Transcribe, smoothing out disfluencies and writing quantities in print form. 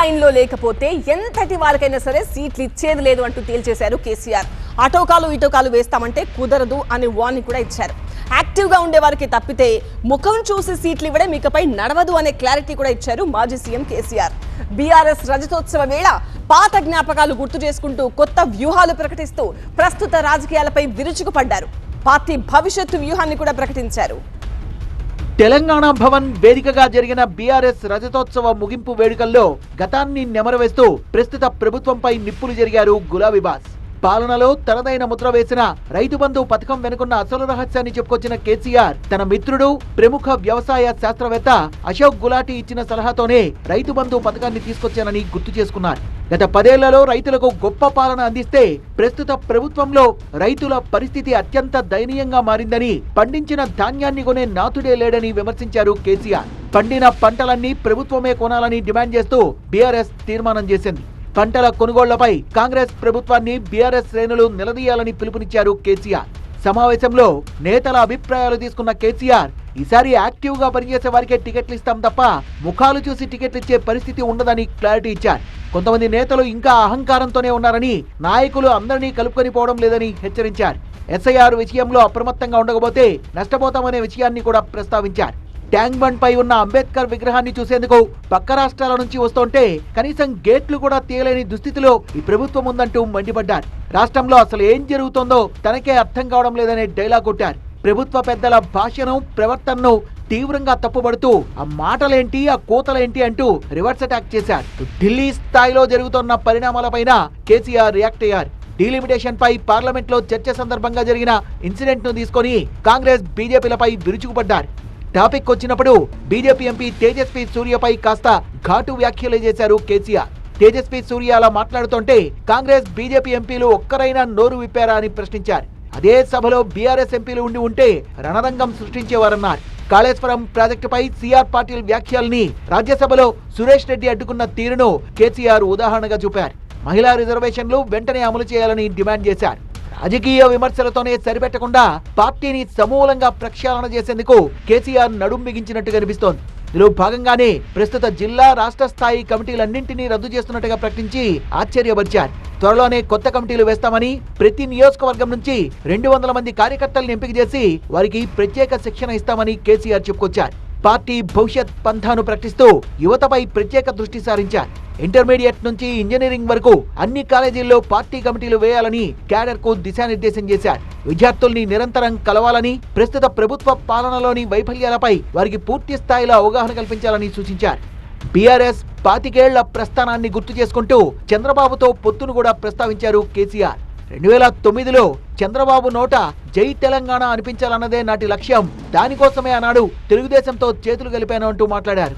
లైన్లో లేకపోతే ఎంతటి వాళ్ళకైనా సరే సీట్లు ఇచ్చేది లేదు అంటూ తేల్చేశారు కేసీఆర్. అటోకాలు ఇటోకాలు వేస్తామంటే కుదరదు అని వార్నింగ్ కూడా ఇచ్చారు. యాక్టివ్గా ఉండే వారికి తప్పితే ముఖం చూసి సీట్లు ఇవ్వడం ఇకపై నడవదు అనే క్లారిటీ కూడా ఇచ్చారు మాజీ సీఎం కేసీఆర్. బీఆర్ఎస్ రజతోత్సవ వేళ పాత జ్ఞాపకాలు గుర్తు చేసుకుంటూ కొత్త వ్యూహాలు ప్రకటిస్తూ ప్రస్తుత రాజకీయాలపై విరుచుకుపడ్డారు. పార్టీ భవిష్యత్తు వ్యూహాన్ని కూడా ప్రకటించారు. తెలంగాణ భవన్ వేదికగా జరిగిన బీఆర్ఎస్ రజతోత్సవ ముగింపు వేడుకల్లో గతాన్ని నెమరవేస్తూ ప్రస్తుత ప్రభుత్వంపై నిప్పులు జరిగారు గులాబీబాస్. పాలనలో తనదైన ముద్ర వేసిన రైతు బంధు పథకం వెనుకున్న అసలు రహస్యాన్ని చెప్పుకొచ్చిన కేసీఆర్ తన మిత్రుడు ప్రముఖ వ్యవసాయ శాస్త్రవేత్త అశోక్ గులాటీ ఇచ్చిన సలహాతోనే రైతు బంధు పథకాన్ని తీసుకొచ్చానని గుర్తు చేసుకున్నారు. గత 10 ఏళ్లలో రైతులకు గొప్ప పాలన అందిస్తే ప్రస్తుత ప్రభుత్వంలో రైతుల పరిస్థితి అత్యంత దయనీయంగా మారిందని, పండించిన ధాన్యాన్ని కొనే నాతుడే లేడని విమర్శించారు కేసీఆర్. పండిన పంటలన్నీ ప్రభుత్వమే కొనాలని డిమాండ్ చేస్తూ బీఆర్ఎస్ తీర్మానం చేసింది. పంటల కొనుగోళ్లపై కాంగ్రెస్ ప్రభుత్వాన్ని బీఆర్ఎస్ శ్రేణులు నిలదీయాలని పిలుపునిచ్చారు కేసీఆర్. సమావేశంలో నేతల అభిప్రాయాలు తీసుకున్న కేసీఆర్ ఈసారి యాక్టివ్ గా పనిచేసే వారికే టికెట్లు ఇస్తాం తప్ప ముఖాలు చూసి టికెట్లు ఇచ్చే పరిస్థితి ఉండదని క్లారిటీ ఇచ్చారు. కొంతమంది నేతలు ఇంకా అహంకారంతోనే ఉన్నారని, నాయకులు అందరినీ కలుపుకొని పోవడం లేదని హెచ్చరించారు. ఎస్ఐఆర్ విషయంలో అప్రమత్తంగా ఉండకపోతే నష్టపోతామనే విషయాన్ని కూడా ప్రస్తావించారు. ట్యాంక్ బండ్ పై ఉన్న అంబేద్కర్ విగ్రహాన్ని చూసేందుకు పక్క రాష్ట్రాల నుంచి వస్తుంటే కనీసం గేట్లు కూడా తీయలేని దుస్థితిలో ఈ ప్రభుత్వం ఉందంటూ మండిపడ్డారు. రాష్ట్రంలో అసలు ఏం జరుగుతోందో తనకే అర్థం కావడం లేదనే డైలాగ్ కొట్టారు. ప్రభుత్వ పెద్దల భాషను, ప్రవర్తనను తీవ్రంగా తప్పుపడుతూ ఆ మాటలేంటి, ఆ కోతలేంటి అంటూ రివర్స్ అటాక్ చేశారు. ఢిల్లీ స్థాయిలో జరుగుతున్న పరిణామాలపైన కేసీఆర్ రియాక్ట్ అయ్యారు. డీలిమిటేషన్ పై పార్లమెంట్ లో చర్చ సందర్భంగా జరిగిన ఇన్సిడెంట్ ను తీసుకొని కాంగ్రెస్ బీజేపీలపై విరుచుకుపడ్డారు. టాపిక్ వచ్చినప్పుడు బీజేపీ ఎంపీ తేజస్వి సూర్యపై కాస్త ఘాటు వ్యాఖ్యలు చేశారు కేసీఆర్. తేజస్వి సూర్య అలా మాట్లాడుతుంటే కాంగ్రెస్ బీజేపీ ఎంపీలు ఒక్కరైనా నోరు విప్పారా అని ప్రశ్నించారు. అదే సభలో బీఆర్ఎస్ ఎంపీలు ఉంటే రణరంగం సృష్టించేవారన్నారు. కాళేశ్వరం ప్రాజెక్టుపై సిఆర్ పాటిల్ వ్యాఖ్యల్ని రాజ్యసభలో సురేష్ రెడ్డి అడ్డుకున్న తీరును కేసీఆర్ ఉదాహరణగా చూపారు. మహిళా రిజర్వేషన్లు వెంటనే అమలు చేయాలని డిమాండ్ చేశారు. రాజకీయ విమర్శలతోనే సరిపెట్టకుండా పార్టీని సమూలంగా ప్రక్షాళన చేసేందుకు కేసీఆర్ నడుం బిగించినట్టు కనిపిస్తోంది. ఇందులో భాగంగానే ప్రస్తుత జిల్లా, రాష్ట్ర స్థాయి కమిటీలన్నింటినీ రద్దు చేస్తున్నట్టుగా ప్రకటించి ఆశ్చర్యపరిచారు. త్వరలోనే కొత్త కమిటీలు వేస్తామని, ప్రతి నియోజకవర్గం నుంచి 200 మంది కార్యకర్తలను ఎంపిక చేసి వారికి ప్రత్యేక శిక్షణ ఇస్తామని కేసీఆర్ చెప్పుకొచ్చారు. పార్టీ భవిష్యత్ పంథాను ప్రకటిస్తూ యువతపై ప్రత్యేక దృష్టి సారించారు. ఇంటర్మీడియట్ నుంచి ఇంజనీరింగ్ వరకు అన్ని కాలేజీల్లో పార్టీ కమిటీలు వేయాలని క్యాడర్ కు దిశానిర్దేశం చేశారు. విద్యార్థుల్ని నిరంతరం కలవాలని, ప్రస్తుత ప్రభుత్వ పాలనలోని వైఫల్యాలపై వారికి పూర్తి స్థాయిలో అవగాహన కల్పించాలని సూచించారు. బీఆర్ఎస్ 25 ఏళ్ల ప్రస్థానాన్ని గుర్తు చేసుకుంటూ చంద్రబాబుతో పొత్తును కూడా ప్రస్తావించారు కేసీఆర్. 2009లో చంద్రబాబు నోట జై తెలంగాణ అనిపించాలన్నదే నాటి లక్ష్యం. దానికోసమే ఆనాడు తెలుగుదేశంతో చేతులు కలిపాను అంటూ మాట్లాడారు.